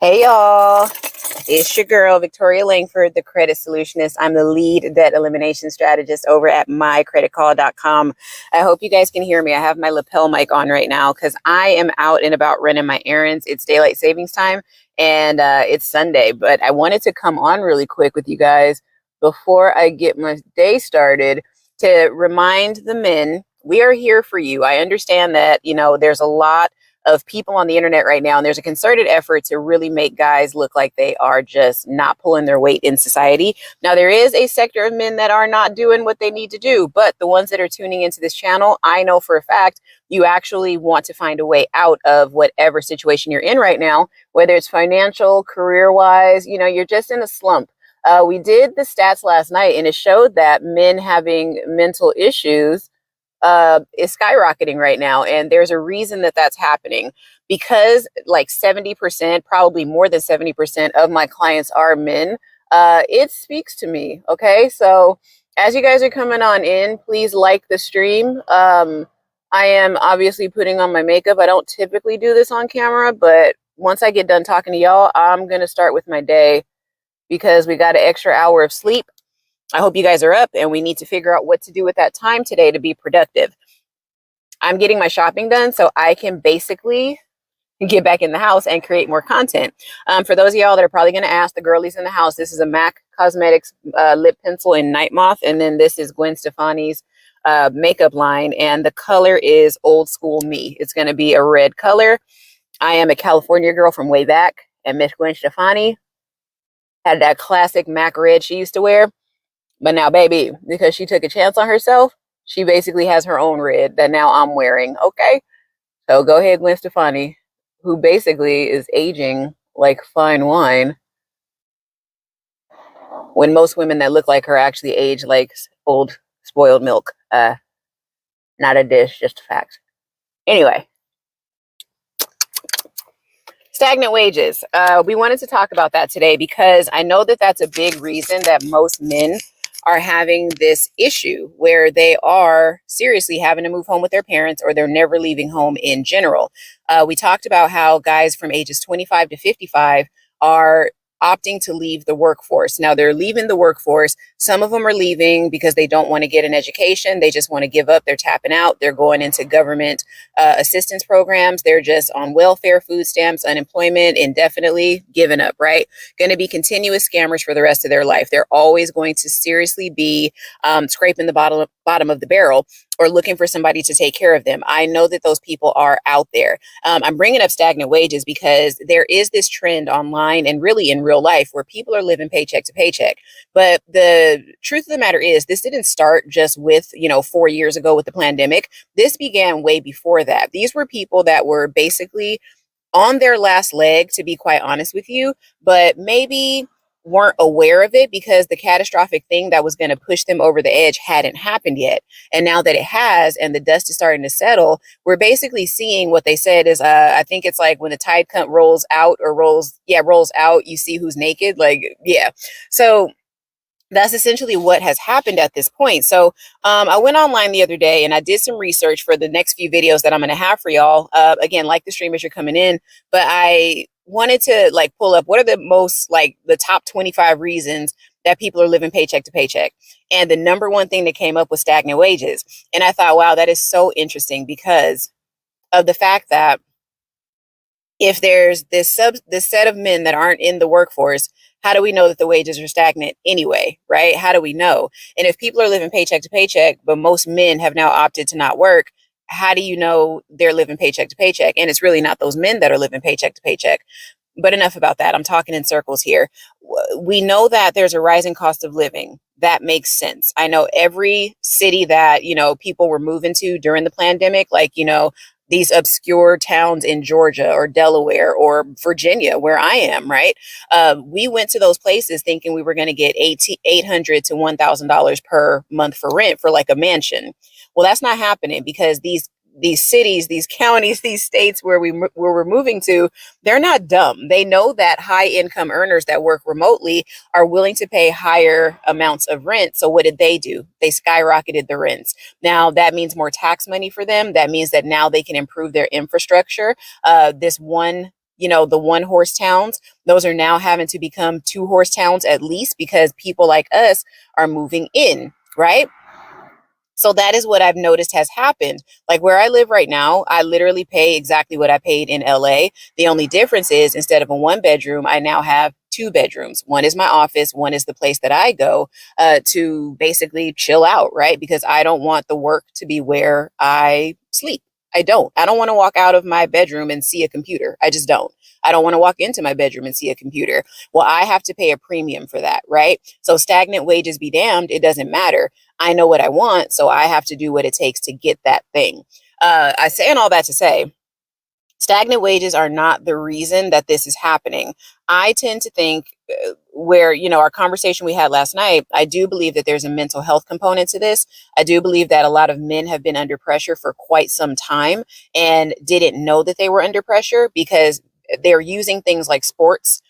Hey y'all, it's your girl Victoria Langford, the credit solutionist. I'm the lead debt elimination strategist over at mycreditcall.com. I hope you guys can hear me. I have my lapel mic on right now because I am out and about running my errands. It's daylight savings time and it's Sunday, but I wanted to come on really quick with you guys before I get my day started to remind the men we are here for you. I understand that, there's a lot of people on the internet right now, and there's a concerted effort to really make guys look like they are just not pulling their weight in society. Now, there is a sector of men that are not doing what they need to do, but the ones that are tuning into this channel, I know for a fact you actually want to find a way out of whatever situation you're in right now, whether it's financial, career-wise, you're just in a slump. We did the stats last night, and it showed that men having mental issues is skyrocketing right now. And there's a reason that that's happening because like 70%, probably more than 70% of my clients are men. It speaks to me. Okay. So as you guys are coming on in, please like the stream. I am obviously putting on my makeup. I don't typically do this on camera, but once I get done talking to y'all, I'm going to start with my day because we got an extra hour of sleep. I hope you guys are up and we need to figure out what to do with that time today to be productive. I'm getting my shopping done so I can basically get back in the house and create more content. For those of y'all that are probably going to ask, the girlies in the house, this is a MAC Cosmetics lip pencil in Night Moth. And then this is Gwen Stefani's makeup line. And the color is Old School Me. It's going to be a red color. I am a California girl from way back. And Miss Gwen Stefani had that classic MAC red she used to wear. But now, baby, because she took a chance on herself, she basically has her own red that now I'm wearing. Okay. So go ahead, Gwen Stefani, who basically is aging like fine wine when most women that look like her actually age like old spoiled milk. Not a dish, just a fact. Anyway, stagnant wages. We wanted to talk about that today because I know that that's a big reason that most men are having this issue where they are seriously having to move home with their parents or they're never leaving home in general. We talked about how guys from ages 25 to 55 are opting to leave the workforce. Now they're leaving the workforce. Some of them are leaving because they don't want to get an education. They just want to give up. They're tapping out. They're going into government assistance programs. They're just on welfare, food stamps, unemployment, indefinitely giving up, right? Going to be continuous scammers for the rest of their life. They're always going to seriously be scraping the bottom of the barrel or looking for somebody to take care of them. I know that those people are out there. I'm bringing up stagnant wages because there is this trend online and really in real life where people are living paycheck to paycheck. But the truth of the matter is this didn't start just with, 4 years ago with the pandemic. This began way before that. These were people that were basically on their last leg, to be quite honest with you, but maybe weren't aware of it because the catastrophic thing that was going to push them over the edge hadn't happened yet. And now that it has and the dust is starting to settle, we're basically seeing what they said is, I think it's like when the tide rolls out, you see who's naked. So that's essentially what has happened at this point. So I went online the other day and I did some research for the next few videos that I'm going to have for y'all. Again, like the stream as you're coming in, but I wanted to pull up what are the top 25 reasons that people are living paycheck to paycheck. And the number one thing that came up was stagnant wages. And I thought, wow, that is so interesting because of the fact that if there's this set of men that aren't in the workforce, how do we know that the wages are stagnant anyway, right? How do we know? And if people are living paycheck to paycheck, but most men have now opted to not work, how do you know they're living paycheck to paycheck? And it's really not those men that are living paycheck to paycheck. But enough about that. I'm talking in circles here. We know that there's a rising cost of living. That makes sense. I know every city that, people were moving to during the pandemic, these obscure towns in Georgia or Delaware or Virginia, where I am, right? We went to those places thinking we were going to get $800 to $1,000 per month for rent for like a mansion. Well, that's not happening because these cities, these counties, these states where we're moving to, they're not dumb. They know that high income earners that work remotely are willing to pay higher amounts of rent. So what did they do? They skyrocketed the rents. Now that means more tax money for them. That means that now they can improve their infrastructure. This one the one horse towns, those are now having to become two horse towns at least, because people like us are moving in, right? So that is what I've noticed has happened. Like where I live right now, I literally pay exactly what I paid in LA. The only difference is instead of a one bedroom, I now have two bedrooms. One is my office, one is the place that I go to basically chill out, right? Because I don't want the work to be where I sleep. I don't. I don't want to walk out of my bedroom and see a computer. I just don't. I don't want to walk into my bedroom and see a computer. Well, I have to pay a premium for that, right? So stagnant wages be damned. It doesn't matter. I know what I want, so I have to do what it takes to get that thing. I say and all that to say, stagnant wages are not the reason that this is happening. I tend to think where, our conversation we had last night, I do believe that there's a mental health component to this. I do believe that a lot of men have been under pressure for quite some time and didn't know that they were under pressure because they're using things like sports,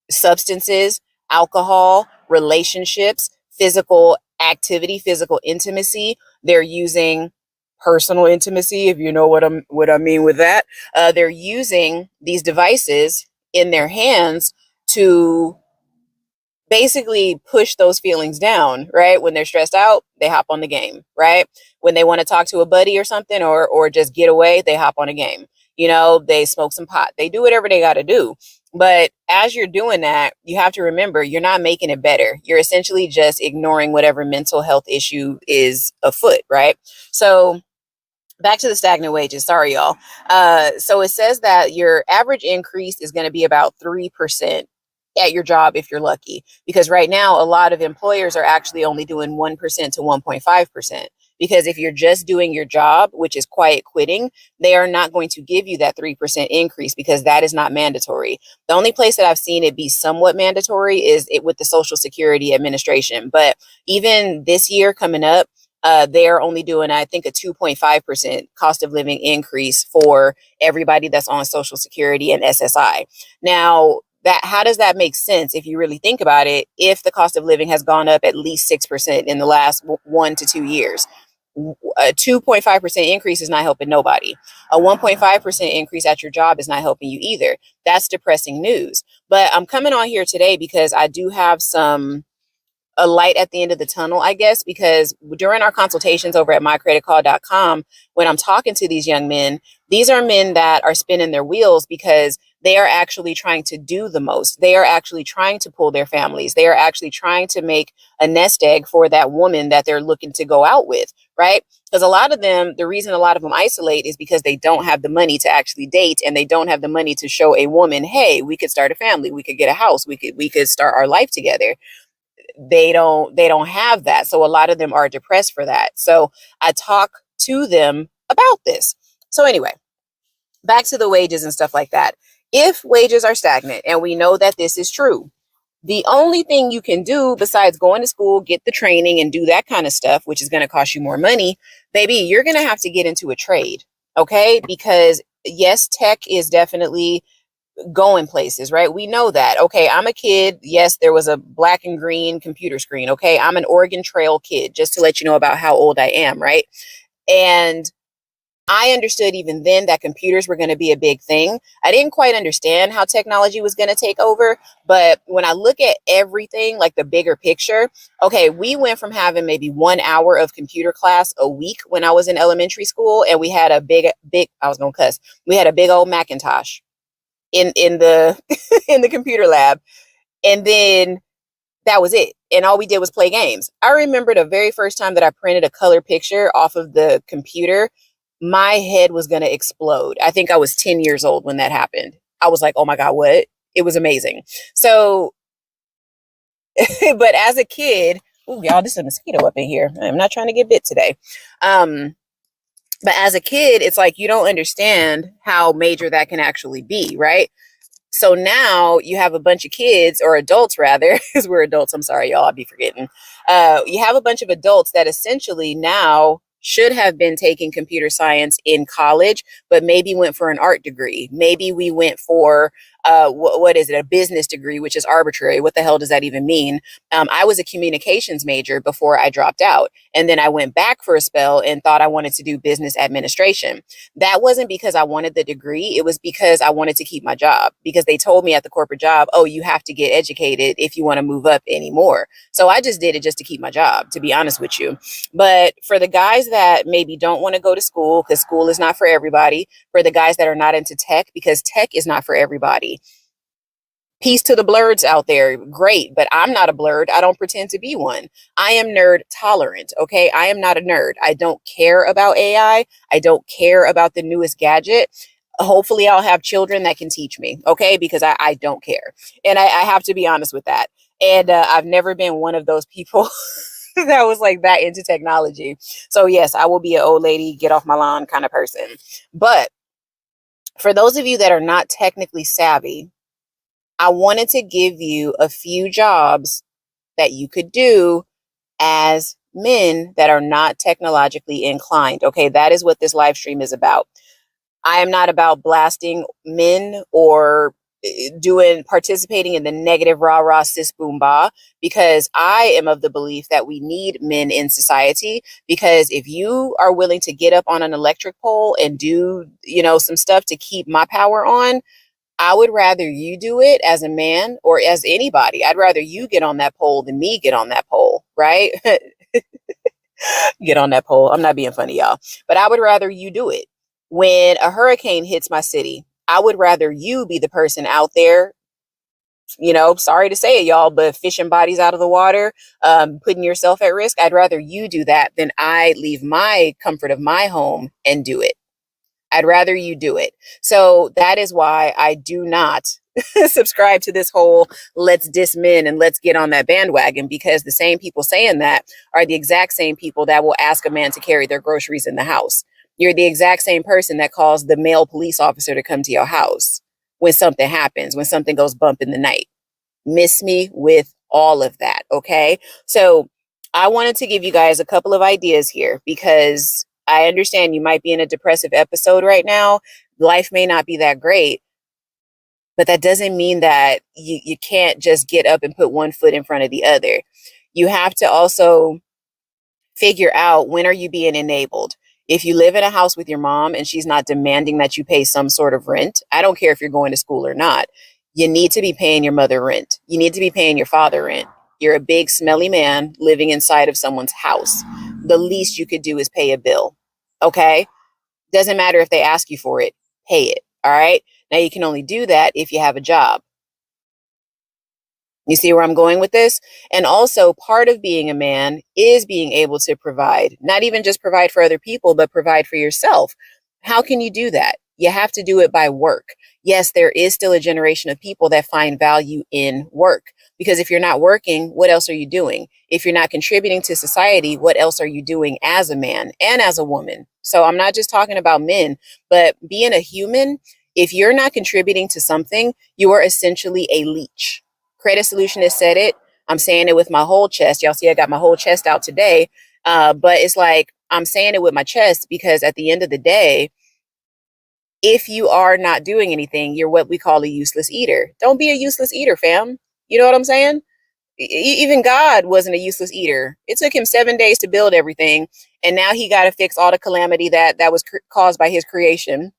substances, alcohol, relationships, physical activity, physical intimacy. They're using personal intimacy, if you know what I mean with that. They're using these devices in their hands to basically push those feelings down, right? When they're stressed out, they hop on the game, right? When they want to talk to a buddy or something or just get away, they hop on a game. They smoke some pot. They do whatever they got to do. But as you're doing that, you have to remember you're not making it better. You're essentially just ignoring whatever mental health issue is afoot, right? So back to the stagnant wages. Sorry, y'all. So it says that your average increase is going to be about 3% at your job if you're lucky. Because right now, a lot of employers are actually only doing 1% to 1.5%. Because if you're just doing your job, which is quiet quitting, they are not going to give you that 3% increase because that is not mandatory. The only place that I've seen it be somewhat mandatory is it with the Social Security Administration. But even this year coming up, they're only doing, I think, a 2.5% cost of living increase for everybody that's on Social Security and SSI. Now, how does that make sense if you really think about it, if the cost of living has gone up at least 6% in the last 1 to 2 years? A 2.5% increase is not helping nobody. A 1.5% increase at your job is not helping you either. That's depressing news. But I'm coming on here today because I do have a light at the end of the tunnel, I guess, because during our consultations over at mycreditcall.com, when I'm talking to these young men, these are men that are spinning their wheels because they are actually trying to do the most. They are actually trying to pull their families. They are actually trying to make a nest egg for that woman that they're looking to go out with, right? Because a lot of them, the reason a lot of them isolate is because they don't have the money to actually date, and they don't have the money to show a woman, hey, we could start a family, we could get a house, we could start our life together. They don't have that. So a lot of them are depressed for that. So I talk to them about this. So anyway, back to the wages and stuff like that. If wages are stagnant, and we know that this is true, the only thing you can do besides going to school, get the training and do that kind of stuff, which is going to cost you more money, baby, you're going to have to get into a trade. Okay. Because yes, tech is definitely going places, right? We know that. Okay, I'm a kid. Yes, there was a black and green computer screen. Okay, I'm an Oregon Trail kid, just to let you know about how old I am, right? And I understood even then that computers were going to be a big thing. I didn't quite understand how technology was going to take over. But when I look at everything, like the bigger picture, okay, we went from having maybe 1 hour of computer class a week when I was in elementary school, and we had a big, I was going to cuss. We had a big old Macintosh in the in the computer lab, and then that was it, and all we did was play games. I remember the very first time that I printed a color picture off of the computer, my head was going to explode. I think I was 10 years old when that happened. I was like, oh my god, what? It was amazing. So but as a kid, oh y'all, there's a mosquito up in here. I'm not trying to get bit today. But as a kid, it's like you don't understand how major that can actually be, right? So now you have a bunch of kids, or adults rather, because we're adults. I'm sorry, y'all, I'll be forgetting. You have a bunch of adults that essentially now should have been taking computer science in college, but maybe went for an art degree. Maybe we went for what is it? A business degree, which is arbitrary. What the hell does that even mean? I was a communications major before I dropped out. And then I went back for a spell and thought I wanted to do business administration. That wasn't because I wanted the degree. It was because I wanted to keep my job, because they told me at the corporate job, oh, you have to get educated if you want to move up anymore. So I just did it just to keep my job, to be honest with you. But for the guys that maybe don't want to go to school, because school is not for everybody, for the guys that are not into tech, because tech is not for everybody. Peace to the blurs out there. Great, but I'm not a blurred. I don't pretend to be one. I am nerd tolerant. Okay. I am not a nerd. I don't care about AI. I don't care about the newest gadget. Hopefully, I'll have children that can teach me. Okay. Because I don't care. And I have to be honest with that. And I've never been one of those people that was like that into technology. So, yes, I will be an old lady, get off my lawn kind of person. But for those of you that are not technically savvy, I wanted to give you a few jobs that you could do as men that are not technologically inclined. Okay, that is what this live stream is about. I am not about blasting men or participating in the negative rah rah sis boom bah, because I am of the belief that we need men in society. Because if you are willing to get up on an electric pole and do, some stuff to keep my power on, I would rather you do it as a man or as anybody. I'd rather you get on that pole than me get on that pole, right? Get on that pole. I'm not being funny, y'all. But I would rather you do it. When a hurricane hits my city, I would rather you be the person out there, sorry to say it, y'all, but fishing bodies out of the water, putting yourself at risk. I'd rather you do that than I leave my comfort of my home and do it. I'd rather you do it. So that is why I do not subscribe to this whole let's diss men and let's get on that bandwagon, because the same people saying that are the exact same people that will ask a man to carry their groceries in the house. You're the exact same person that calls the male police officer to come to your house when something happens, when something goes bump in the night. Miss me with all of that. Okay. So I wanted to give you guys a couple of ideas here, because I understand you might be in a depressive episode right now. Life may not be that great, but that doesn't mean that you can't just get up and put one foot in front of the other. You have to also figure out, when are you being enabled? If you live in a house with your mom and she's not demanding that you pay some sort of rent, I don't care if you're going to school or not, you need to be paying your mother rent. You need to be paying your father rent. You're a big smelly man living inside of someone's house. The least you could do is pay a bill. Okay? Doesn't matter if they ask you for it, pay it. All right? Now you can only do that if you have a job. You see where I'm going with this? And also, part of being a man is being able to provide, not even just provide for other people, but provide for yourself. How can you do that? You have to do it by work. Yes, there is still a generation of people that find value in work, because if you're not working, what else are you doing? If you're not contributing to society, what else are you doing as a man and as a woman? So I'm not just talking about men, but being a human, if you're not contributing to something, you are essentially a leech. Credit Solutionist said it. I'm saying it with my whole chest. Y'all see I got my whole chest out today. But it's like, I'm saying it with my chest because at the end of the day, if you are not doing anything, you're what we call a useless eater. Don't be a useless eater, fam. You know what I'm saying? Even God wasn't a useless eater. It took him 7 days to build everything. And now he got to fix all the calamity that was caused by his creation.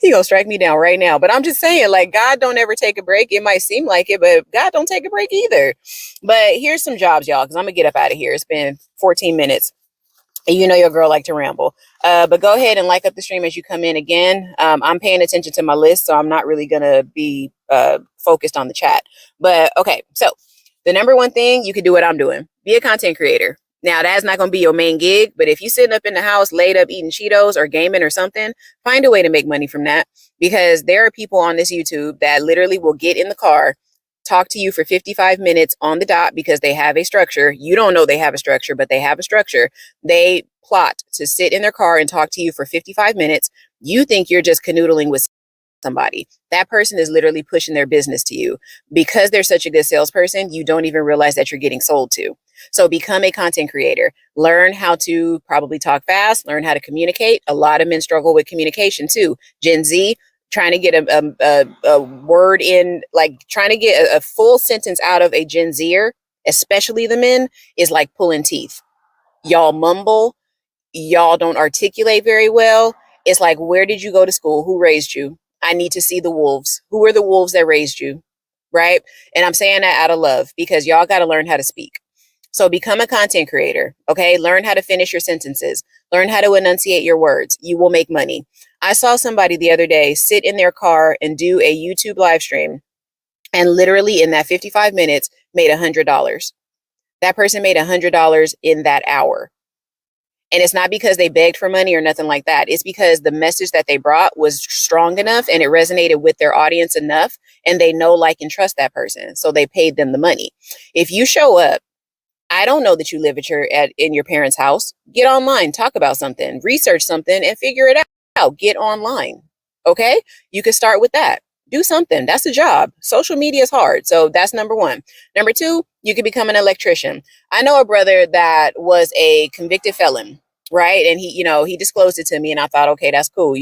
He gonna strike me down right now. But I'm just saying, like, God don't ever take a break. It might seem like it, but God don't take a break either. But here's some jobs, y'all, because I'm gonna get up out of here. It's been 14 minutes. And you know your girl like to ramble. But go ahead and like up the stream as you come in again. I'm paying attention to my list, so I'm not really gonna be focused on the chat. But okay, so the number one thing, you can do what I'm doing. Be a content creator. Now, that's not going to be your main gig, but if you're sitting up in the house, laid up eating Cheetos or gaming or something, find a way to make money from that, because there are people on this YouTube that literally will get in the car, talk to you for 55 minutes on the dot because they have a structure. You don't know they have a structure, but they have a structure. They plot to sit in their car and talk to you for 55 minutes. You think you're just canoodling with somebody. That person is literally pushing their business to you. Because they're such a good salesperson, you don't even realize that you're getting sold to. So become a content creator. Learn how to probably talk fast, learn how to communicate. A lot of men struggle with communication too. Gen Z, trying to get a word in, like trying to get a full sentence out of a Gen Zer, especially the men, is like pulling teeth. Y'all mumble, y'all don't articulate very well. It's like, where did you go to school? Who raised you? I need to see the wolves. Who are the wolves that raised you? Right? And I'm saying that out of love because y'all got to learn how to speak. So become a content creator, okay? Learn how to finish your sentences. Learn how to enunciate your words. You will make money. I saw somebody the other day sit in their car and do a YouTube live stream, and literally in that 55 minutes made $100. That person made $100 in that hour. And it's not because they begged for money or nothing like that. It's because the message that they brought was strong enough and it resonated with their audience enough, and they know, like, and trust that person. So they paid them the money. If you show up, I don't know that you live in your parents' house. Get online, talk about something, research something, and figure it out. Get online. Okay? You can start with that. Do something. That's a job. Social media is hard. So that's number one. Number two, you can become an electrician. I know a brother that was a convicted felon, right? And he disclosed it to me, and I thought, okay, that's cool,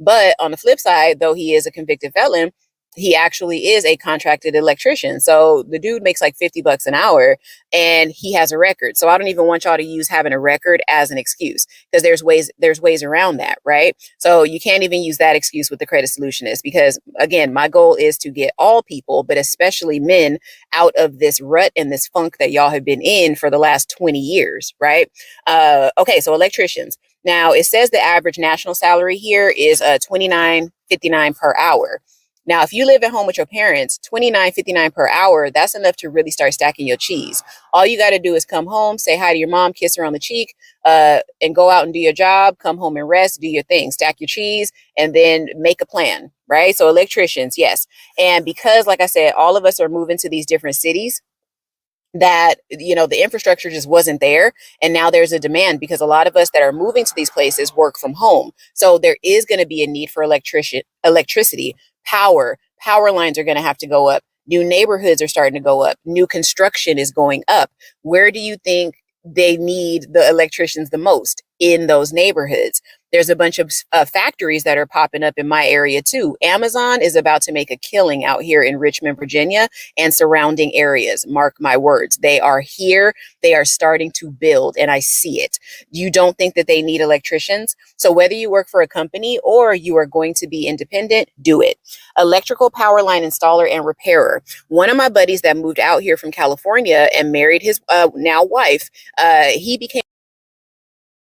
But on the flip side, though he is a convicted felon, he actually is a contracted electrician. So the dude makes like $50 an hour, and he has a record. So I don't even want y'all to use having a record as an excuse, because there's ways around that, right? So you can't even use that excuse with the credit solutionist, because again, my goal is to get all people, but especially men, out of this rut and this funk that y'all have been in for the last 20 years, right? Okay, so electricians. Now it says the average national salary here is $29.59 per hour. Now, if you live at home with your parents, $29.59 per hour, that's enough to really start stacking your cheese. All you got to do is come home, say hi to your mom, kiss her on the cheek, and go out and do your job, come home and rest, do your thing, stack your cheese, and then make a plan, right? So electricians, yes. And because, like I said, all of us are moving to these different cities, that the infrastructure just wasn't there, and now there's a demand because a lot of us that are moving to these places work from home. So there is going to be a need for electricity, power lines are going to have to go up, new neighborhoods are starting to go up, new construction is going up. Where do you think they need the electricians the most? In those neighborhoods. There's a bunch of factories that are popping up in my area too. Amazon is about to make a killing out here in Richmond, Virginia, and surrounding areas. Mark my words. They are here. They are starting to build, and I see it. You don't think that they need electricians? So whether you work for a company or you are going to be independent, do it. Electrical power line installer and repairer. One of my buddies that moved out here from California and married his now wife, he became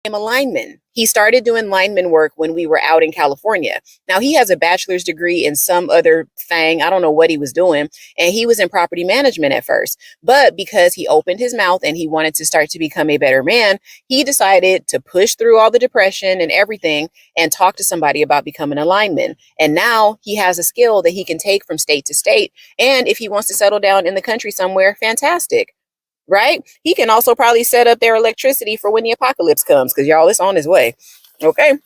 a lineman. He started doing lineman work when we were out in California. Now he has a bachelor's degree in some other thing. I don't know what he was doing. And he was in property management at first. But because he opened his mouth and he wanted to start to become a better man, he decided to push through all the depression and everything and talk to somebody about becoming a lineman. And now he has a skill that he can take from state to state. And if he wants to settle down in the country somewhere, fantastic. Right? He can also probably set up their electricity for when the apocalypse comes, because y'all, it's on his way. Okay.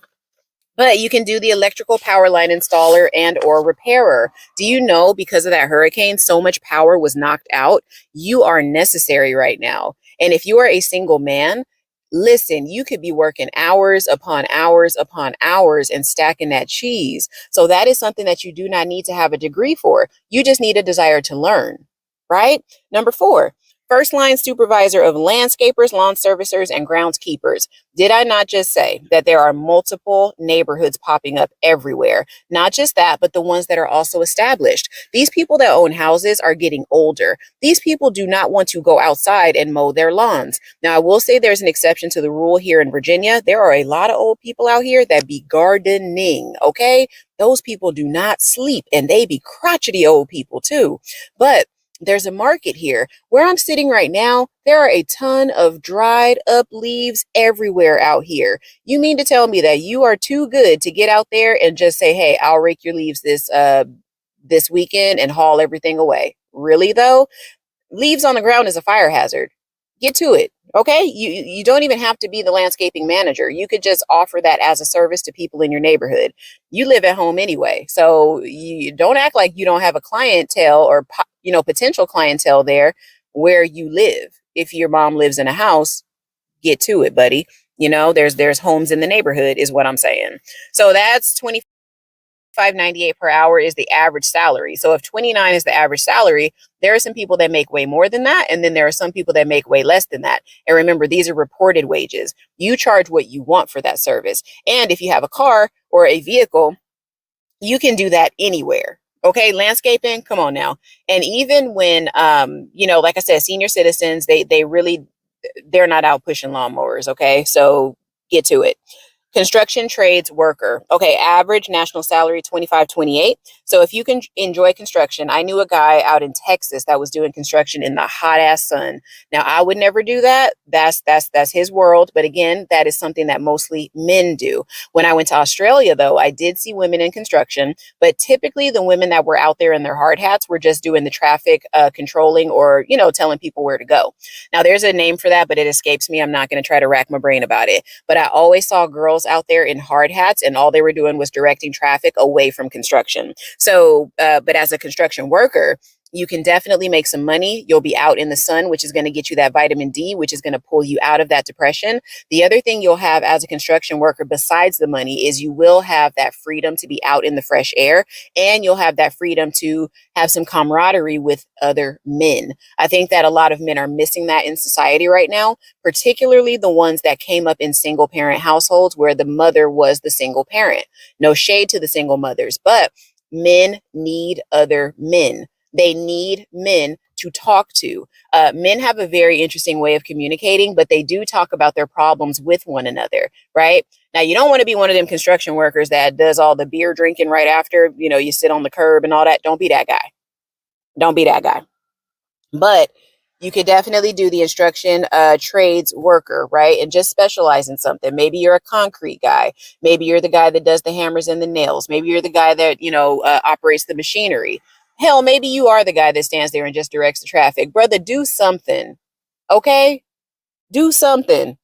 But you can do the electrical power line installer and or repairer. Do you know, because of that hurricane, so much power was knocked out? You are necessary right now. And if you are a single man, listen, you could be working hours upon hours upon hours and stacking that cheese. So that is something that you do not need to have a degree for. You just need a desire to learn, right? Number 4. First line supervisor of landscapers, lawn servicers, and groundskeepers. Did I not just say that there are multiple neighborhoods popping up everywhere? Not just that, but the ones that are also established. These people that own houses are getting older. These people do not want to go outside and mow their lawns. Now, I will say there's an exception to the rule here in Virginia. There are a lot of old people out here that be gardening, okay? Those people do not sleep, and they be crotchety old people too. But there's a market here. Where I'm sitting right now, there are a ton of dried up leaves everywhere out here. You mean to tell me that you are too good to get out there and just say, hey, I'll rake your leaves this weekend and haul everything away? Really though? Leaves on the ground is a fire hazard. Get to it. Okay, you don't even have to be the landscaping manager. You could just offer that as a service to people in your neighborhood. You live at home anyway, so you don't act like you don't have a clientele or potential clientele there where you live. If your mom lives in a house, get to it, buddy. There's homes in the neighborhood is what I'm saying. So that's 25 $25.98 per hour is the average salary. So if 29 is the average salary, there are some people that make way more than that. And then there are some people that make way less than that. And remember, these are reported wages. You charge what you want for that service. And if you have a car or a vehicle, you can do that anywhere. Okay, landscaping, come on now. And even when like I said, senior citizens, they're not out pushing lawnmowers, okay? So get to it. Construction trades worker. Okay, average national salary 25.28. So if you can enjoy construction, I knew a guy out in Texas that was doing construction in the hot ass sun. Now I would never do that. That's his world. But again, that is something that mostly men do. When I went to Australia, though, I did see women in construction, but typically the women that were out there in their hard hats were just doing the traffic controlling or telling people where to go. Now there's a name for that, but it escapes me. I'm not going to try to rack my brain about it. But I always saw girls out there in hard hats, and all they were doing was directing traffic away from construction. So, but as a construction worker, you can definitely make some money. You'll be out in the sun, which is going to get you that vitamin D, which is going to pull you out of that depression. The other thing you'll have as a construction worker, besides the money, is you will have that freedom to be out in the fresh air, and you'll have that freedom to have some camaraderie with other men. I think that a lot of men are missing that in society right now, particularly the ones that came up in single parent households where the mother was the single parent. No shade to the single mothers, but men need other men. They need men to talk to. Men have a very interesting way of communicating, but they do talk about their problems with one another, right? Now, you don't want to be one of them construction workers that does all the beer drinking right after, you sit on the curb and all that. Don't be that guy. Don't be that guy. But you could definitely do the instruction trades worker, right? And just specialize in something. Maybe you're a concrete guy. Maybe you're the guy that does the hammers and the nails. Maybe you're the guy that, operates the machinery. Hell, maybe you are the guy that stands there and just directs the traffic. Brother, do something. Okay? Do something.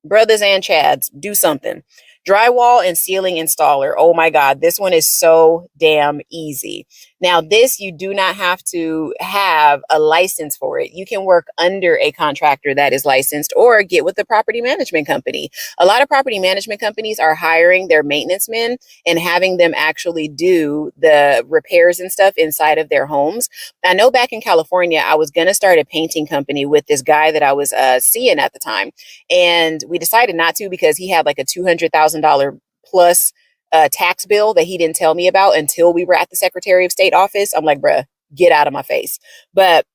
Brothers and Chads, do something. Drywall and ceiling installer. Oh my God, this one is so damn easy. Now, this, you do not have to have a license for it. You can work under a contractor that is licensed or get with the property management company. A lot of property management companies are hiring their maintenance men and having them actually do the repairs and stuff inside of their homes. I know back in California, I was going to start a painting company with this guy that I was seeing at the time. And we decided not to because he had like a $200,000 plus tax bill that he didn't tell me about until we were at the Secretary of State office. I'm like, bruh, get out of my face. But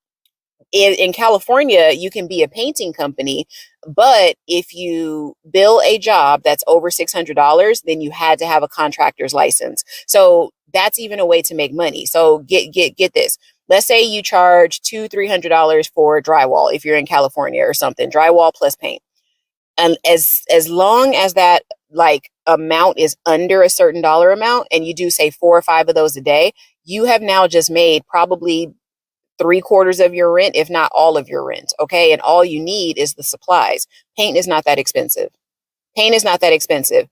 in California, you can be a painting company, but if you bill a job that's over $600, then you had to have a contractor's license. So that's even a way to make money. So get this. Let's say you charge $200-300 for drywall if you're in California or something, drywall plus paint. And as long as that amount is under a certain dollar amount, and you do say 4 or 5 of those a day, you have now just made probably 3/4 of your rent, if not all of your rent. Okay. And all you need is the supplies. Paint is not that expensive. Paint is not that expensive.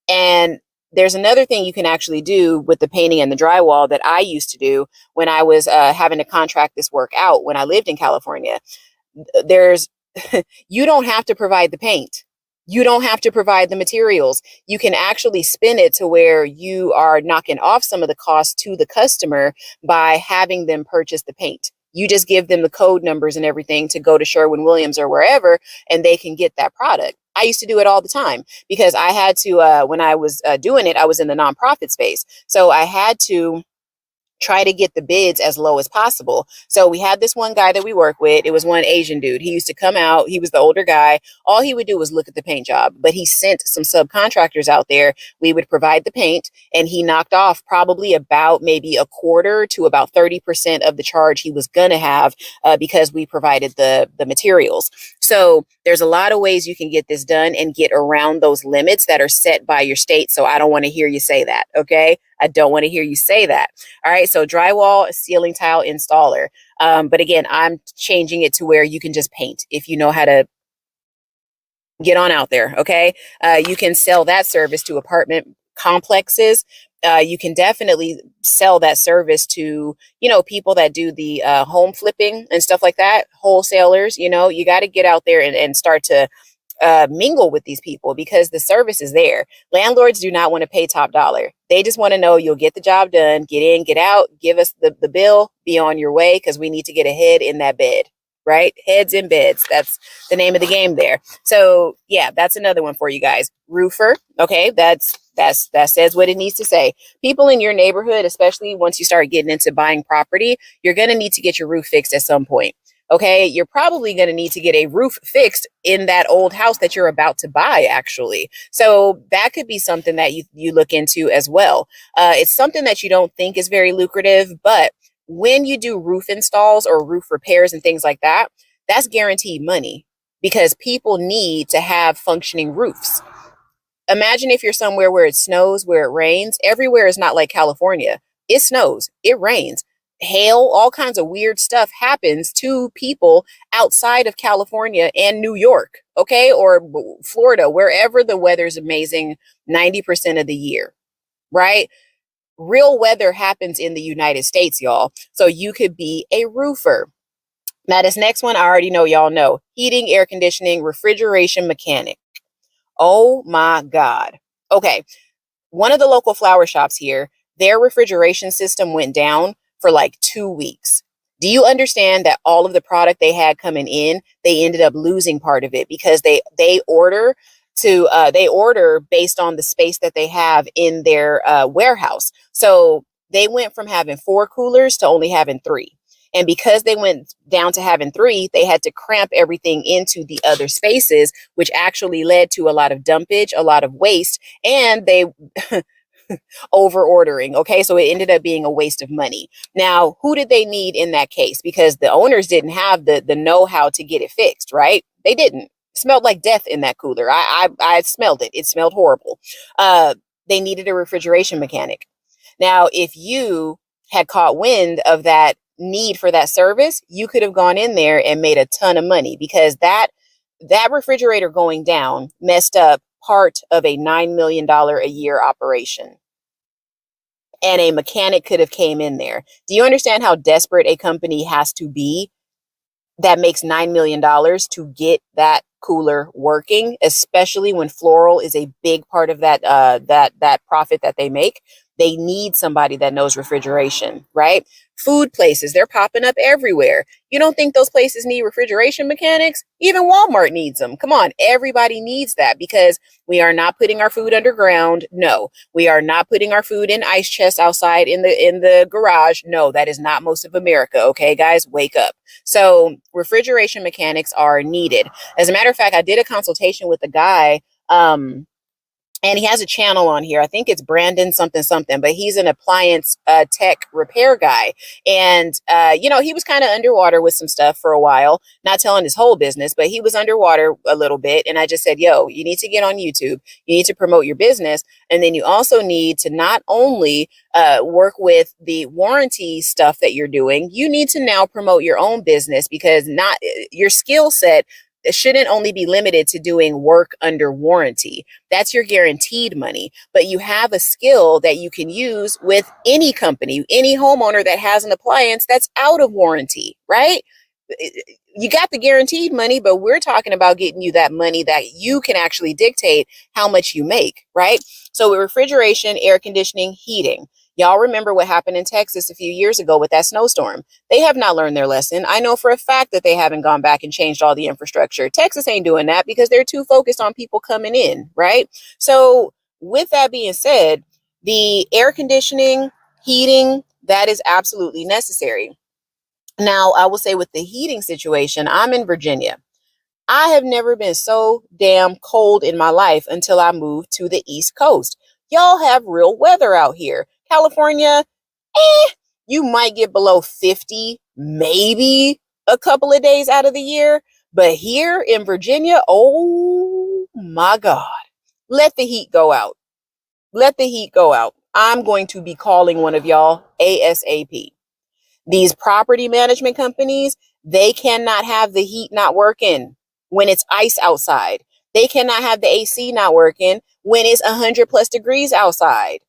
And there's another thing you can actually do with the painting and the drywall that I used to do when I was having to contract this work out when I lived in California. You don't have to provide the paint. You don't have to provide the materials. You can actually spin it to where you are knocking off some of the costs to the customer by having them purchase the paint. You just give them the code numbers and everything to go to Sherwin-Williams or wherever, and they can get that product. I used to do it all the time because I had to, when I was doing it, I was in the nonprofit space. So I had to try to get the bids as low as possible. So we had this one guy that we work with. It was one Asian dude. He used to come out. He was the older guy. All he would do was look at the paint job, but he sent some subcontractors out there. We would provide the paint, and he knocked off probably about maybe a quarter to about 30% of the charge he was going to have because we provided the materials. So there's a lot of ways you can get this done and get around those limits that are set by your state. So I don't want to hear you say that. Okay. I don't want to hear you say that. All right. So drywall, ceiling tile installer. But again, I'm changing it to where you can just paint if you know how to get on out there. Okay. You can sell that service to apartment complexes. You can definitely sell that service to, people that do the home flipping and stuff like that. Wholesalers, you got to get out there and start to mingle with these people because the service is there. Landlords do not want to pay top dollar. They just want to know you'll get the job done, get in, get out, give us the bill, be on your way, because we need to get a head in that bed, right? Heads in beds. That's the name of the game there. So yeah, that's another one for you guys. Roofer. Okay. That says what it needs to say. People in your neighborhood, especially once you start getting into buying property, you're going to need to get your roof fixed at some point. Okay, you're probably going to need to get a roof fixed in that old house that you're about to buy, actually. So that could be something that you look into as well. It's something that you don't think is very lucrative, but when you do roof installs or roof repairs and things like that, that's guaranteed money because people need to have functioning roofs. Imagine if you're somewhere where it snows, where it rains. Everywhere is not like California. It snows, it rains, hail, all kinds of weird stuff happens to people outside of California and New York, okay? Or Florida, wherever the weather's amazing 90% of the year, right? Real weather happens in the United States, y'all. So you could be a roofer. Now, this next one, I already know y'all know. Heating, air conditioning, refrigeration mechanic. Oh my God. Okay. One of the local flower shops here, their refrigeration system went down for like 2 weeks. Do you understand that all of the product they had coming in, they ended up losing part of it because they order based on the space that they have in their warehouse. So they went from having 4 coolers to only having 3. And because they went down to having 3, they had to cramp everything into the other spaces, which actually led to a lot of dumpage, a lot of waste, and they over ordering. Okay. So it ended up being a waste of money. Now, who did they need in that case? Because the owners didn't have the know-how to get it fixed, right? They didn't. It smelled like death in that cooler. I smelled it. It smelled horrible. They needed a refrigeration mechanic. Now, if you had caught wind of that need for that service, you could have gone in there and made a ton of money because that refrigerator going down messed up part of a $9 million a year operation. And a mechanic could have came in there. Do you understand how desperate a company has to be that makes $9 million to get that cooler working, especially when floral is a big part of that profit that they make? They need somebody that knows refrigeration, right? Food places, they're popping up everywhere. You don't think those places need refrigeration mechanics? Even Walmart needs them. Come on, everybody needs that because we are not putting our food underground. No, we are not putting our food in ice chests outside in the garage. No, that is not most of America. Okay, guys, wake up. So refrigeration mechanics are needed. As a matter of fact, I did a consultation with a guy, and he has a channel on here. I think it's Brandon something something, but he's an appliance tech repair guy. And, he was kind of underwater with some stuff for a while, not telling his whole business, but he was underwater a little bit. And I just said, yo, you need to get on YouTube. You need to promote your business. And then you also need to not only work with the warranty stuff that you're doing, you need to now promote your own business because not your skill set shouldn't only be limited to doing work under warranty. That's your guaranteed money, but you have a skill that you can use with any company, any homeowner that has an appliance that's out of warranty, right? You got the guaranteed money, but we're talking about getting you that money that you can actually dictate how much you make, right? So with refrigeration, air conditioning, heating, y'all remember what happened in Texas a few years ago with that snowstorm. They have not learned their lesson. I know for a fact that they haven't gone back and changed all the infrastructure. Texas ain't doing that because they're too focused on people coming in, right? So with that being said, the air conditioning, heating, that is absolutely necessary. Now, I will say with the heating situation, I'm in Virginia. I have never been so damn cold in my life until I moved to the East Coast. Y'all have real weather out here. California, you might get below 50, maybe a couple of days out of the year. But here in Virginia, oh my God, let the heat go out. Let the heat go out. I'm going to be calling one of y'all ASAP. These property management companies, they cannot have the heat not working when it's ice outside. They cannot have the AC not working when it's 100 plus degrees outside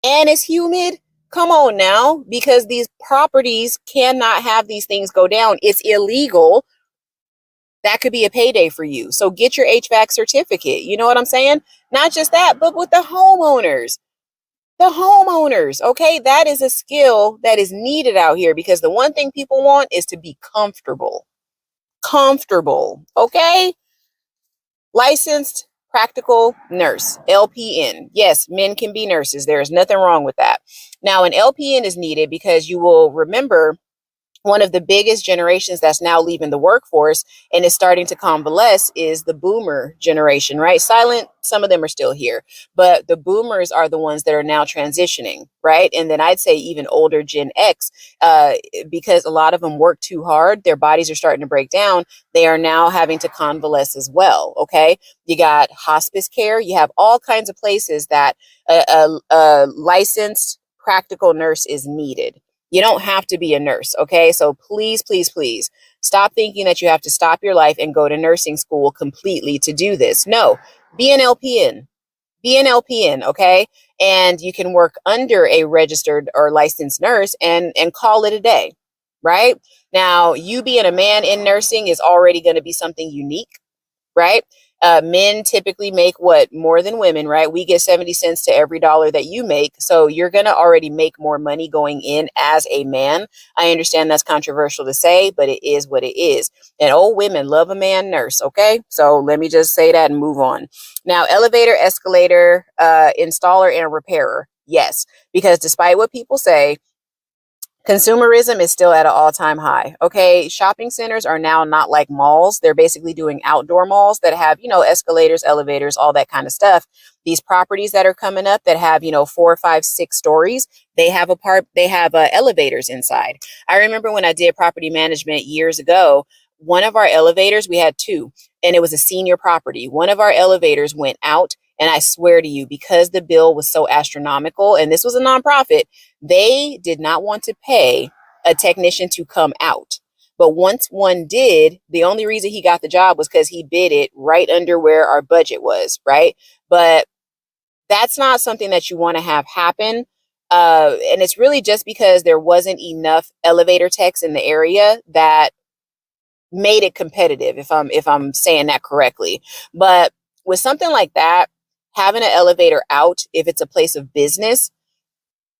and it's humid. Come on now, because these properties cannot have these things go down. It's illegal that could be a payday for you. So get your HVAC certificate. You know what I'm saying? Not just that, but with the homeowners. The homeowners, okay? That is a skill that is needed out here because the one thing people want is to be comfortable. Comfortable, okay? Licensed practical nurse, LPN. Yes, men can be nurses. There is nothing wrong with that. Now, an LPN is needed because you will remember one of the biggest generations that's now leaving the workforce and is starting to convalesce is the boomer generation, right? Silent, some of them are still here, but the boomers are the ones that are now transitioning, right? And then I'd say even older Gen X, because a lot of them work too hard, their bodies are starting to break down. They are now having to convalesce as well, okay? You got hospice care. You have all kinds of places that a licensed practical nurse is needed. You don't have to be a nurse, okay? So please, please, please stop thinking that you have to stop your life and go to nursing school completely to do this. No, be an LPN. Be an LPN, okay? And you can work under a registered or licensed nurse and call it a day, right? Now, you being a man in nursing is already going to be something unique, right? Men typically make what more than women, right? We get 70 cents to every dollar that you make. So you're going to already make more money going in as a man. I understand that's controversial to say, but it is what it is. And old women love a man nurse. Okay. So let me just say that and move on. Now, elevator, escalator, installer, and repairer. Yes, because despite what people say, consumerism is still at an all-time high. Okay, shopping centers are now not like malls. They're basically doing outdoor malls that have, escalators, elevators, all that kind of stuff. These properties that are coming up that have, 4, 5, 6 stories, they have elevators inside. I remember when I did property management years ago, one of our elevators, we had 2, and it was a senior property. One of our elevators went out, and I swear to you, because the bill was so astronomical, and this was a nonprofit, they did not want to pay a technician to come out. But once one did, the only reason he got the job was because he bid it right under where our budget was, right? But that's not something that you want to have happen. And it's really just because there wasn't enough elevator techs in the area that made it competitive, if I'm saying that correctly. But with something like that, having an elevator out, if it's a place of business,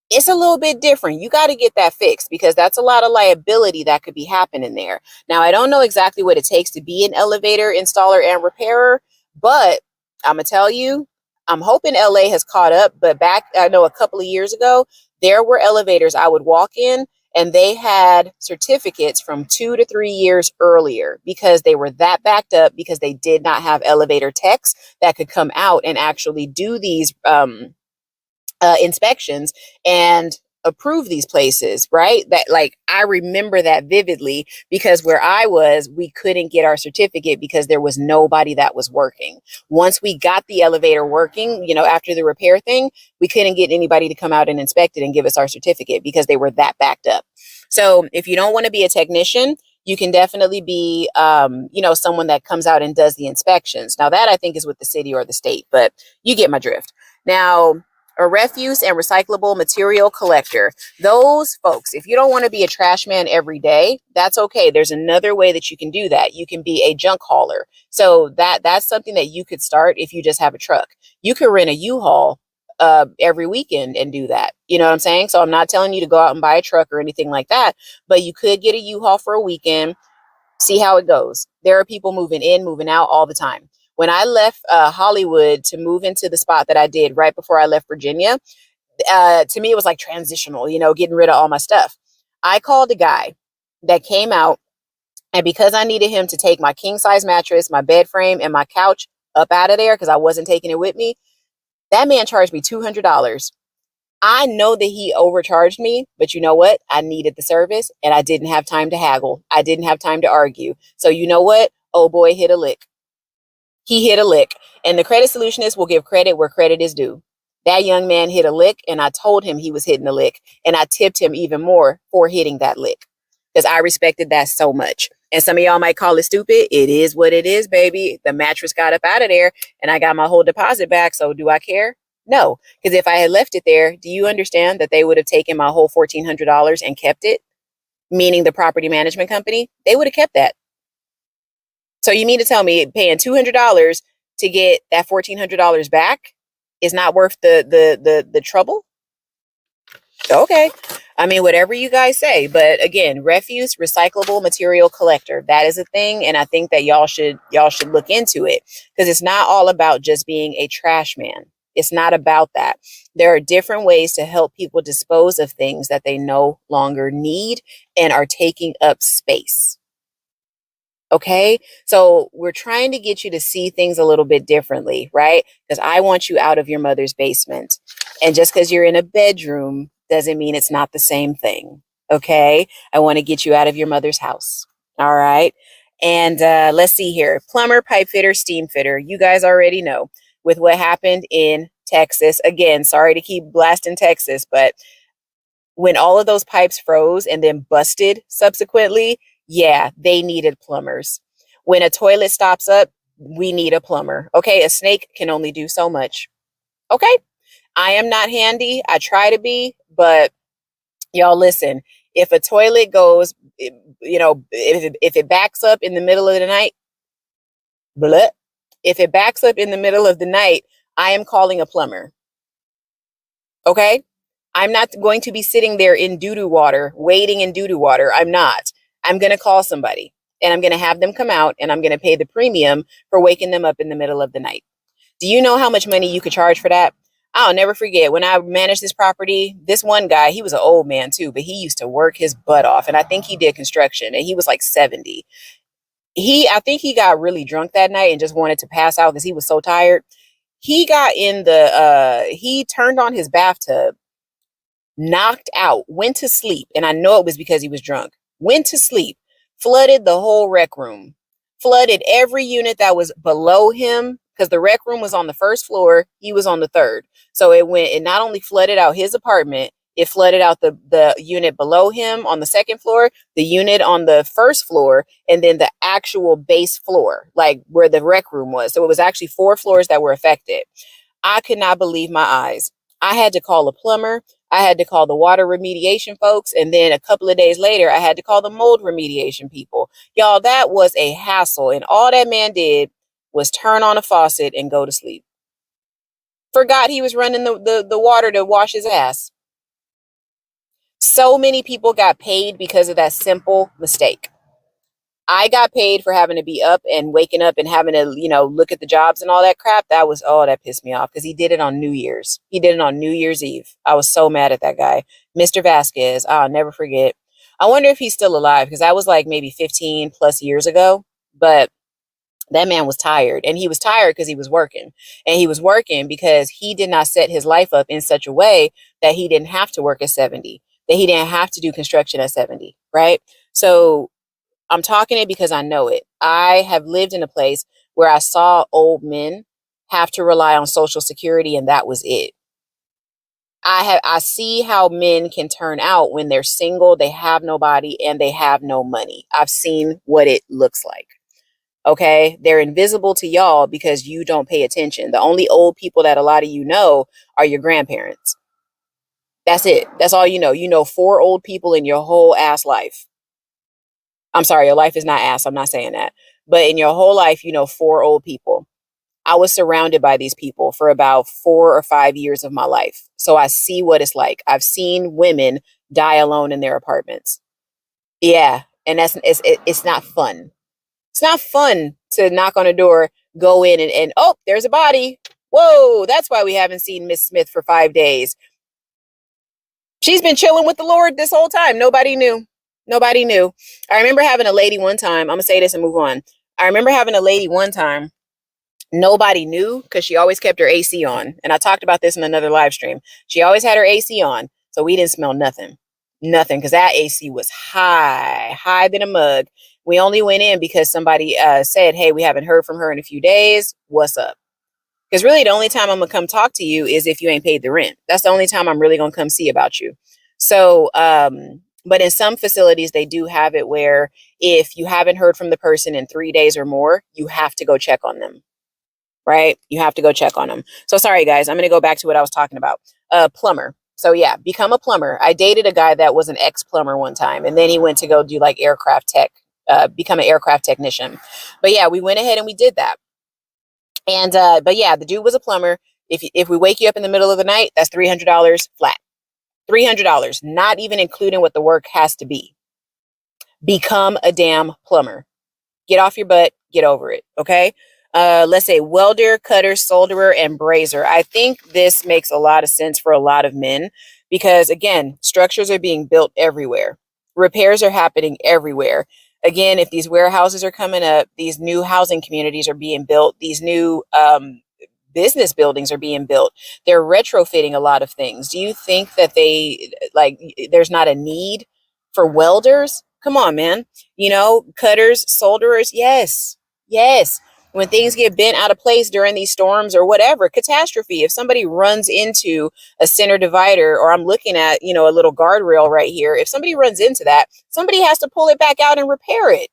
it's a little bit different. You got to get that fixed because that's a lot of liability that could be happening there. Now, I don't know exactly what it takes to be an elevator installer and repairer, but I'm going to tell you, I'm hoping LA has caught up. But back, I know a couple of years ago, there were elevators I would walk in and they had certificates from 2 to 3 years earlier because they were that backed up because they did not have elevator techs that could come out and actually do these inspections and approve these places, right? That, like, I remember that vividly because where I was, we couldn't get our certificate because there was nobody that was working. Once we got the elevator working, after the repair thing, we couldn't get anybody to come out and inspect it and give us our certificate because they were that backed up. So if you don't want to be a technician, you can definitely be, someone that comes out and does the inspections. Now that I think is with the city or the state, but you get my drift. Now, a refuse and recyclable material collector. Those folks, if you don't want to be a trash man every day, that's okay. There's another way that you can do that. You can be a junk hauler. So that's something that you could start if you just have a truck. You could rent a U-Haul every weekend and do that. You know what I'm saying? So I'm not telling you to go out and buy a truck or anything like that, but you could get a U-Haul for a weekend, see how it goes. There are people moving in, moving out all the time. When I left Hollywood to move into the spot that I did right before I left Virginia, to me, it was like transitional, getting rid of all my stuff. I called a guy that came out, and because I needed him to take my king size mattress, my bed frame, and my couch up out of there because I wasn't taking it with me, that man charged me $200. I know that he overcharged me, but you know what? I needed the service and I didn't have time to haggle. I didn't have time to argue. So you know what? Oh boy, hit a lick. He hit a lick, and the credit solutionist will give credit where credit is due. That young man hit a lick, and I told him he was hitting a lick, and I tipped him even more for hitting that lick because I respected that so much. And some of y'all might call it stupid. It is what it is, baby. The mattress got up out of there, and I got my whole deposit back. So do I care? No, because if I had left it there, do you understand that they would have taken my whole $1,400 and kept it? Meaning the property management company, they would have kept that. So you mean to tell me paying $200 to get that $1,400 back is not worth the trouble? Okay. I mean, whatever you guys say, but again, refuse recyclable material collector, that is a thing, and I think that y'all should look into it, because it's not all about just being a trash man. It's not about that. There are different ways to help people dispose of things that they no longer need and are taking up space. Okay. So we're trying to get you to see things a little bit differently, right? Because I want you out of your mother's basement. And just because you're in a bedroom doesn't mean it's not the same thing. Okay. I want to get you out of your mother's house. All right. And let's see here. Plumber, pipe fitter, steam fitter. You guys already know with what happened in Texas. Again, sorry to keep blasting Texas, but when all of those pipes froze and then busted subsequently, yeah, they needed plumbers. When a toilet stops up, we need a plumber. Okay, a snake can only do so much. Okay, I am not handy. I try to be, but y'all listen. If a toilet goes, if it backs up in the middle of the night, bleh, if it backs up in the middle of the night, I am calling a plumber. Okay? I'm not going to be sitting there in doo-doo water, waiting in doo-doo water. I'm not. I'm going to call somebody and I'm going to have them come out and I'm going to pay the premium for waking them up in the middle of the night. Do you know how much money you could charge for that? I'll never forget when I managed this property, this one guy, he was an old man too, but he used to work his butt off. And I think he did construction and he was like 70. I think he got really drunk that night and just wanted to pass out because he was so tired. He got he turned on his bathtub, knocked out, went to sleep. And I know it was because he was drunk. Went to sleep, flooded the whole rec room, flooded every unit that was below him because the rec room was on the first floor. He was on the third. So it not only flooded out his apartment, it flooded out the unit below him on the second floor, the unit on the first floor, and then the actual base floor, like where the rec room was. So it was actually 4 floors that were affected. I could not believe my eyes. I had to call a plumber. I had to call the water remediation folks. And then a couple of days later, I had to call the mold remediation people. Y'all, that was a hassle. And all that man did was turn on a faucet and go to sleep. Forgot he was running the water to wash his ass. So many people got paid because of that simple mistake. I got paid for having to be up and waking up and having to, look at the jobs and all that crap. That pissed me off because he did it on New Year's. He did it on New Year's Eve. I was so mad at that guy. Mr. Vasquez, I'll never forget. I wonder if he's still alive because that was like maybe 15 plus years ago. But that man was tired, and he was tired because he was working, and he was working because he did not set his life up in such a way that he didn't have to work at 70, that he didn't have to do construction at 70. Right. So I'm talking it because I know it. I have lived in a place where I saw old men have to rely on Social Security, and that was it. I see how men can turn out when they're single, they have nobody, and they have no money. I've seen what it looks like. Okay, they're invisible to y'all because you don't pay attention. The only old people that a lot of you know are your grandparents. That's it. That's all you know. You know 4 old people in your whole ass life. I'm sorry, your life is not ass. I'm not saying that. But in your whole life, you know 4 old people. I was surrounded by these people for about 4 or 5 years of my life. So I see what it's like. I've seen women die alone in their apartments. Yeah, and it's not fun. It's not fun to knock on a door, go in and oh, there's a body. Whoa, that's why we haven't seen Miss Smith for 5 days. She's been chilling with the Lord this whole time. Nobody knew. Nobody knew. I remember having a lady one time. I'm going to say this and move on. I remember having a lady one time. Nobody knew because she always kept her AC on. And I talked about this in another live stream. She always had her AC on. So we didn't smell nothing. Nothing. Because that AC was high than a mug. We only went in because somebody said, hey, we haven't heard from her in a few days. What's up? Because really the only time I'm going to come talk to you is if you ain't paid the rent. That's the only time I'm really going to come see about you. So, but in some facilities, they do have it where if you haven't heard from the person in 3 days or more, you have to go check on them. Right? You have to go check on them. So sorry, guys. I'm going to go back to what I was talking about. Plumber. So yeah, become a plumber. I dated a guy that was an ex-plumber one time. And then he went to go do like aircraft tech become an aircraft technician. But yeah, we went ahead and we did that. And but yeah, the dude was a plumber. If we wake you up in the middle of the night, that's $300 flat. $300, not even including what the work has to be. Become a damn plumber. Get off your butt, get over it. Okay. Let's say welder, cutter, solderer, and brazier. I think this makes a lot of sense for a lot of men because, again, structures are being built everywhere. Repairs are happening everywhere. Again, if these warehouses are coming up, these new housing communities are being built, these new business buildings are being built. They're retrofitting a lot of things. Do you think that there's not a need for welders? Come on, man. You know, cutters, solderers. Yes. Yes. When things get bent out of place during these storms or whatever, catastrophe, if somebody runs into a center divider, or I'm looking at, you know, a little guardrail right here, if somebody runs into that, somebody has to pull it back out and repair it.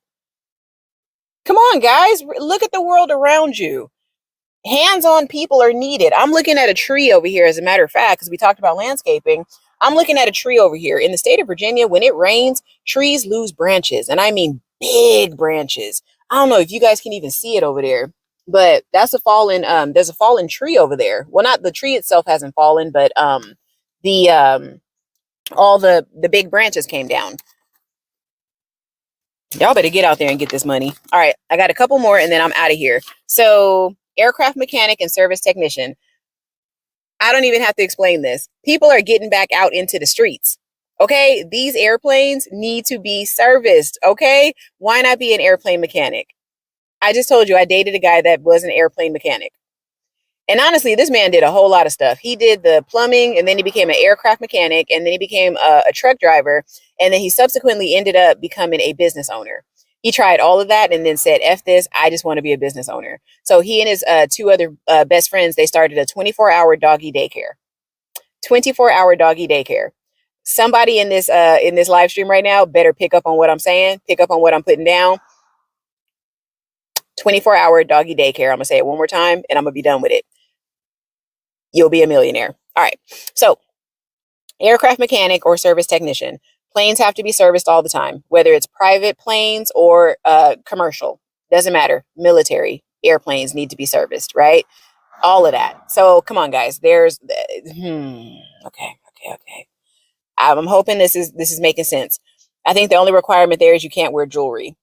Come on, guys. Look at the world around you. Hands-on people are needed. I'm looking at a tree over here, as a matter of fact, because we talked about landscaping. I'm looking at a tree over here. In the state of Virginia, when it rains, trees lose branches, and I mean big branches. I don't know if you guys can even see it over there, but that's a fallen, there's a fallen tree over there. Well, not the tree itself hasn't fallen, but the all the big branches came down. Y'all better get out there and get this money. All right, I got a couple more and then I'm out of here. So aircraft mechanic and service technician. I don't even have to explain this. People are getting back out into the streets. Okay, these airplanes need to be serviced. Okay, why not be an airplane mechanic? I just told you I dated a guy that was an airplane mechanic. And honestly, this man did a whole lot of stuff. He did the plumbing, and then he became an aircraft mechanic, and then he became a truck driver, and then he subsequently ended up becoming a business owner. He tried all of that and then said, F this, I just want to be a business owner. So he and his two other best friends, they started a 24-hour doggy daycare. 24-hour doggy daycare. Somebody in this live stream right now better pick up on what I'm saying, pick up on what I'm putting down. 24-hour doggy daycare. I'm going to say it one more time and I'm going to be done with it. You'll be a millionaire. All right. So aircraft mechanic or service technician. Planes have to be serviced all the time, whether it's private planes or commercial. Doesn't matter. Military airplanes need to be serviced, right? All of that. So come on, guys. Okay. I'm hoping this is making sense. I think the only requirement there is you can't wear jewelry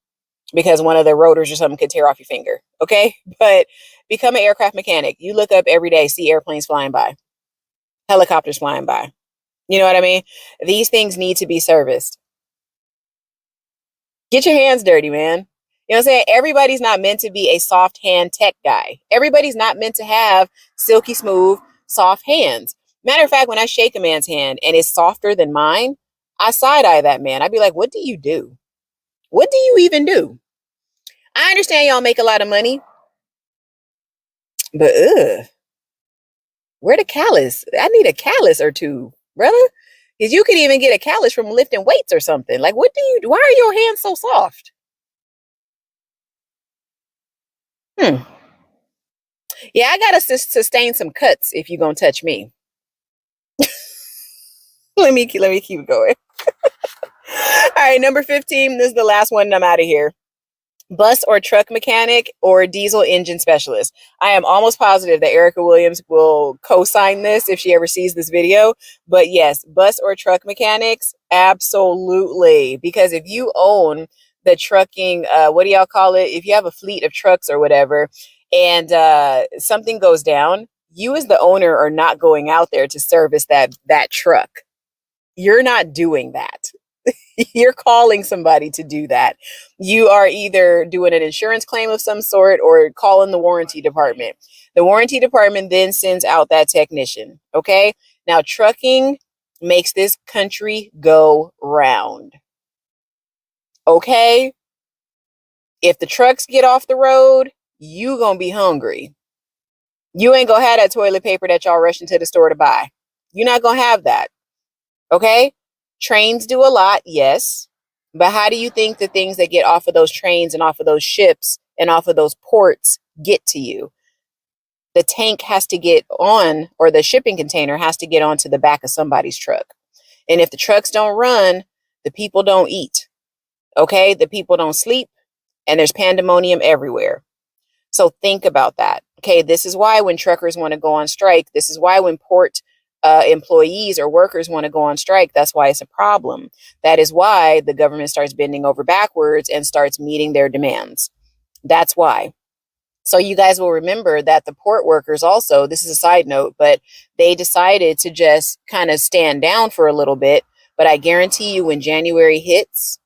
because one of the rotors or something could tear off your finger. Okay. But become an aircraft mechanic. You look up every day, see airplanes flying by, helicopters flying by. You know what I mean? These things need to be serviced. Get your hands dirty, man. You know what I'm saying? Everybody's not meant to be a soft hand tech guy. Everybody's not meant to have silky smooth, soft hands. Matter of fact, when I shake a man's hand and it's softer than mine, I side eye that man. I'd be like, what do you do? What do you even do? I understand y'all make a lot of money, but where the callus? I need a callus or two, brother. Because you could even get a callus from lifting weights or something. Like, what do you do? Why are your hands so soft? Yeah, I gotta sustain some cuts if you're gonna touch me. let me keep it going. All right, number 15. This is the last one and I'm out of here. Bus or truck mechanic or diesel engine specialist. I am almost positive that Erica Williams will co-sign this if she ever sees this video. But yes, bus or truck mechanics, absolutely. Because if you own the trucking, what do y'all call it? If you have a fleet of trucks or whatever, and something goes down, you as the owner are not going out there to service that truck. You're not doing that. You're calling somebody to do that. You are either doing an insurance claim of some sort or calling the warranty department. The warranty department then sends out that technician. Okay. Now, trucking makes this country go round. Okay. If the trucks get off the road, you gonna be hungry. You ain't gonna have that toilet paper that y'all rushing to the store to buy. You're not gonna have that. Okay. Trains do a lot, yes. But how do you think the things that get off of those trains and off of those ships and off of those ports get to you? The tank has to get on, or the shipping container has to get onto the back of somebody's truck. And if the trucks don't run, the people don't eat. Okay, the people don't sleep and there's pandemonium everywhere. So think about that. Okay, this is why when truckers want to go on strike, this is why when port employees or workers want to go on strike, that's why it's a problem. That is why the government starts bending over backwards and starts meeting their demands. That's why. So you guys will remember that the port workers also, this is a side note, but they decided to just kind of stand down for a little bit. But I guarantee you when January hits,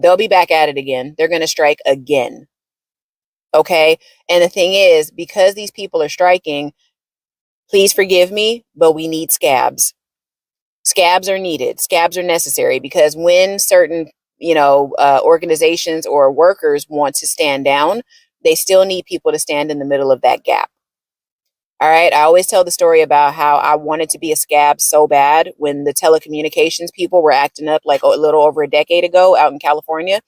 they'll be back at it again. They're going to strike again. Okay. And the thing is, because these people are striking, please forgive me, but we need scabs. Scabs are needed. Scabs are necessary because when certain, organizations or workers want to stand down, they still need people to stand in the middle of that gap. All right. I always tell the story about how I wanted to be a scab so bad when the telecommunications people were acting up like a little over a decade ago out in California.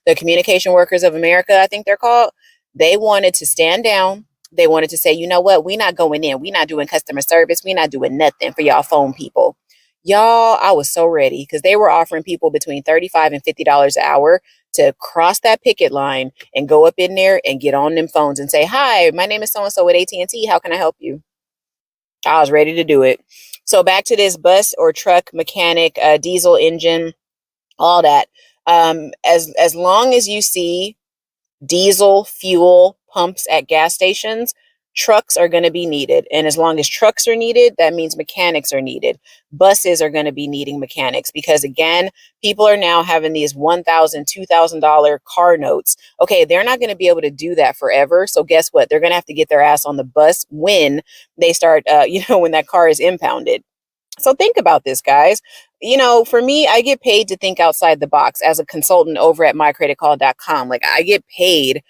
The Communication Workers of America, I think they're called. They wanted to stand down. They wanted to say, you know what? We're not going in. We're not doing customer service. We're not doing nothing for y'all phone people. Y'all, I was so ready because they were offering people between $35 and $50 an hour to cross that picket line and go up in there and get on them phones and say, hi, my name is so-and-so with AT&T. How can I help you? I was ready to do it. So back to this bus or truck mechanic, diesel engine, all that. As long as you see diesel fuel pumps at gas stations, trucks are going to be needed. And as long as trucks are needed, that means mechanics are needed. Buses are going to be needing mechanics because, again, people are now having these $1,000, $2,000 car notes. Okay, they're not going to be able to do that forever. So guess what? They're going to have to get their ass on the bus when they start, when that car is impounded. So think about this, guys. For me, I get paid to think outside the box as a consultant over at mycreditcall.com. Like I get paid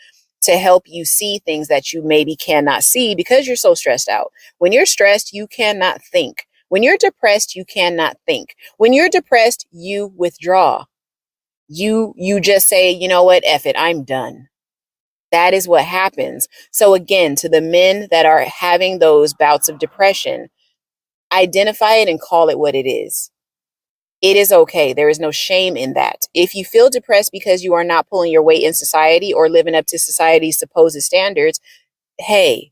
to help you see things that you maybe cannot see because you're so stressed out. When you're stressed, you cannot think. When you're depressed, you cannot think. When you're depressed, you withdraw. You just say, you know what, F it, I'm done. That is what happens. So again, to the men that are having those bouts of depression, identify it and call it what it is. It is okay. There is no shame in that. If you feel depressed because you are not pulling your weight in society or living up to society's supposed standards, hey,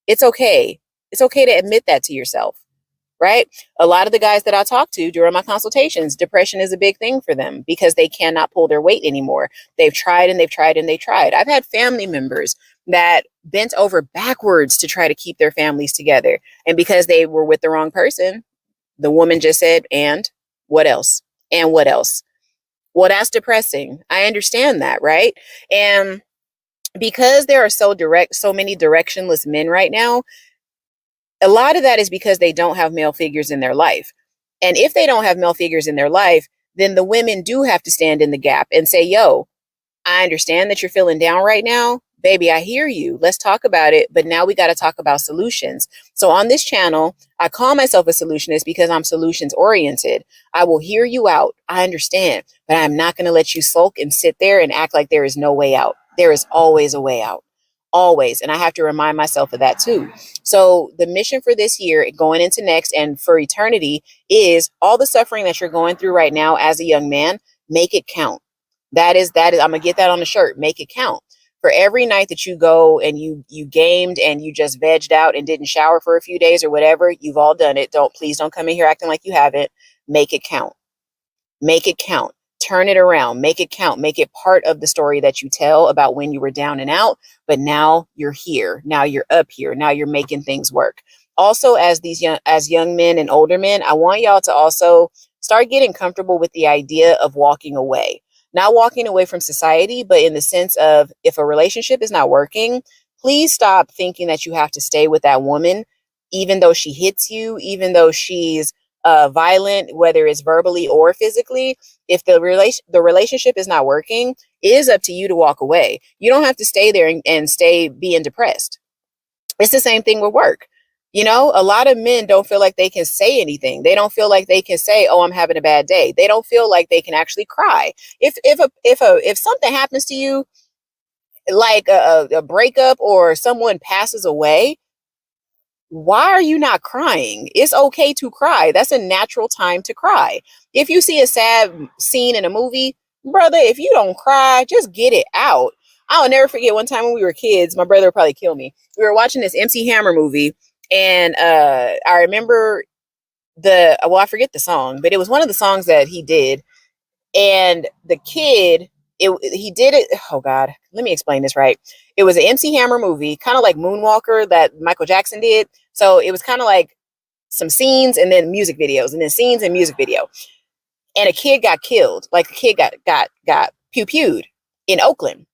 it's okay. It's okay to admit that to yourself, right? A lot of the guys that I talk to during my consultations, depression is a big thing for them because they cannot pull their weight anymore. They've tried and they've tried and they tried. I've had family members that bent over backwards to try to keep their families together. And because they were with the wrong person, the woman just said, and what else? And what else? Well, that's depressing. I understand that, right? And because there are so many directionless men right now, a lot of that is because they don't have male figures in their life. And if they don't have male figures in their life, then the women do have to stand in the gap and say, yo, I understand that you're feeling down right now. Baby, I hear you. Let's talk about it. But now we got to talk about solutions. So on this channel, I call myself a solutionist because I'm solutions oriented. I will hear you out. I understand, but I'm not going to let you sulk and sit there and act like there is no way out. There is always a way out. Always. And I have to remind myself of that too. So the mission for this year going into next and for eternity is all the suffering that you're going through right now as a young man, make it count. That is, I'm going to get that on the shirt. Make it count. For every night that you go and you gamed and you just vegged out and didn't shower for a few days or whatever, you've all done it. Please don't come in here acting like you haven't. Make it count. Make it count. Turn it around. Make it count. Make it part of the story that you tell about when you were down and out, but now you're here. Now you're up here. Now you're making things work. Also, as young men and older men, I want y'all to also start getting comfortable with the idea of walking away. Not walking away from society, but in the sense of if a relationship is not working, please stop thinking that you have to stay with that woman, even though she hits you, even though she's violent, whether it's verbally or physically. If the relationship is not working, it is up to you to walk away. You don't have to stay there and stay being depressed. It's the same thing with work. A lot of men don't feel like they can say anything. They don't feel like they can say, "Oh, I'm having a bad day." They don't feel like they can actually cry. If something happens to you, like a breakup or someone passes away, why are you not crying? It's okay to cry. That's a natural time to cry. If you see a sad scene in a movie, brother, if you don't cry, just get it out. I'll never forget one time when we were kids, my brother would probably kill me. We were watching this MC Hammer movie, and I remember I forget the song, but it was one of the songs that he did, and the kid, he did it. Oh God, let me explain this right. It was an MC Hammer movie, kind of like Moonwalker that Michael Jackson did. So it was kind of like some scenes and then music videos, and then scenes and music video. And a kid got killed, like a kid got pew-pewed in Oakland,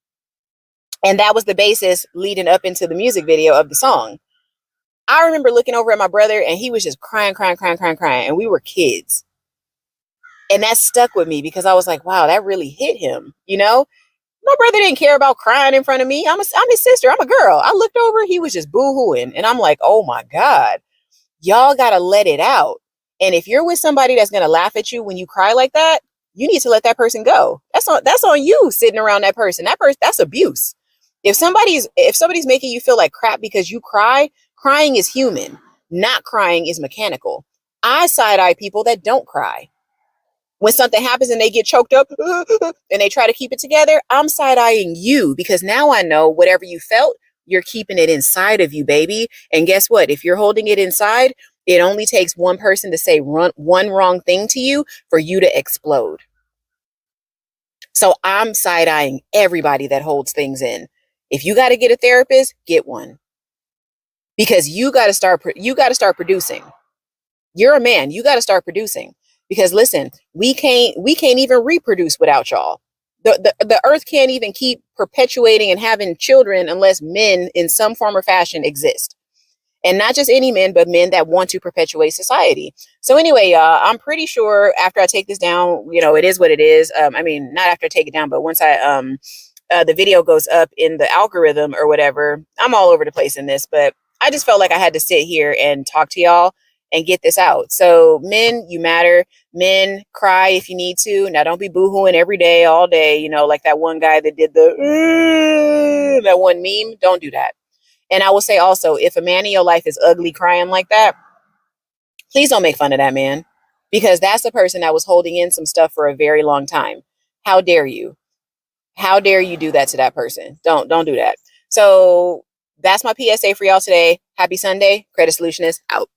and that was the basis leading up into the music video of the song. I remember looking over at my brother, and he was just crying, crying, crying, crying, crying, and we were kids. And that stuck with me because I was like, wow, that really hit him, you know? My brother didn't care about crying in front of me. I'm his sister. I'm a girl. I looked over, he was just boo-hooing. And I'm like, oh my God, y'all got to let it out. And if you're with somebody that's going to laugh at you when you cry like that, you need to let that person go. That's on you sitting around that person. That's abuse. If somebody's making you feel like crap because you cry, crying is human. Not crying is mechanical. I side-eye people that don't cry. When something happens and they get choked up and they try to keep it together, I'm side-eyeing you because now I know whatever you felt, you're keeping it inside of you, baby. And guess what? If you're holding it inside, it only takes one person to say one wrong thing to you for you to explode. So I'm side-eyeing everybody that holds things in. If you got to get a therapist, get one. Because you got to start producing. You're a man, you got to start producing. Because listen, we can't even reproduce without y'all. The earth can't even keep perpetuating and having children unless men in some form or fashion exist. And not just any men, but men that want to perpetuate society. So anyway, I'm pretty sure after I take this down, it is what it is. I mean, not after I take it down, but once the video goes up in the algorithm or whatever, I'm all over the place in this, but I just felt like I had to sit here and talk to y'all and get this out. So men, you matter. Men, cry if you need to. Now don't be boohooing every day, all day, like that one guy that did that one meme. Don't do that. And I will say also, if a man in your life is ugly crying like that, please don't make fun of that man, because that's the person that was holding in some stuff for a very long time. How dare you? How dare you do that to that person? Don't do that. So that's my PSA for y'all today. Happy Sunday. Credit Solutionist out.